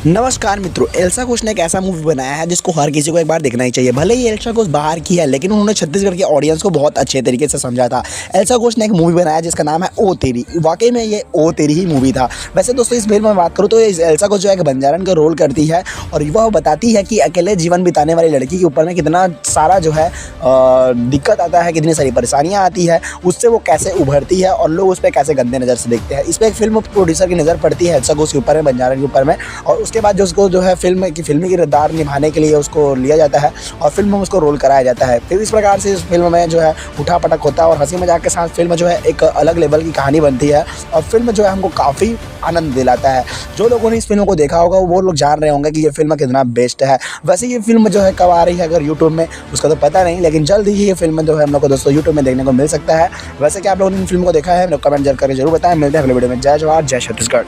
नमस्कार मित्रों, एल्सा घोष ने एक ऐसा मूवी बनाया है जिसको हर किसी को एक बार देखना ही चाहिए। भले ही एल्सा घोष बाहर की है, लेकिन उन्होंने छत्तीसगढ़ के ऑडियंस को बहुत अच्छे तरीके से समझा था। एल्सा घोष ने एक मूवी बनाया जिसका नाम है ओ तेरी। वाकई में ये ओ तेरी ही मूवी था। वैसे दोस्तों, इस फिल्म में बात करूँ तो इस एल्सा घोष जो है एक बंजारन का रोल करती है और वह बताती है कि अकेले जीवन बिताने वाली लड़की के ऊपर में कितना सारा जो है दिक्कत आता है, कितनी सारी परेशानियाँ आती है, उससे वो कैसे उभरती है और लोग उस पर कैसे गंदे नज़र से देखते हैं। इस पर एक फिल्म प्रोड्यूसर की नज़र पड़ती है एल्सा घोष के ऊपर में, बंजारन के ऊपर में, और उसके बाद जो उसको जो है फिल्मी किरदार निभाने के लिए उसको लिया जाता है और फिल्म में उसको रोल कराया जाता है। फिर इस प्रकार से इस फिल्म में जो है उठा पटक होता है और हंसी मजाक के साथ फिल्म जो है एक अलग लेवल की कहानी बनती है और फिल्म जो है हमको काफ़ी आनंद दिलाता है। जो लोगों ने इस फिल्म को देखा होगा वो लोग जान रहे होंगे कि ये फिल्म कितना बेस्ट है। वैसे ये फिल्म जो है कब आ रही है अगर यूट्यूब में, उसका तो पता नहीं, लेकिन जल्द ही ये फिल्म जो है हम लोग को दोस्तों यूट्यूब में देखने को मिल सकता है। वैसे क्या आप लोगों ने इन फिल्म को देखा है? कमेंट करके जरूर बताएं। मिलते हैं अगले वीडियो में। जय जवाहर, जय छत्तीसगढ़।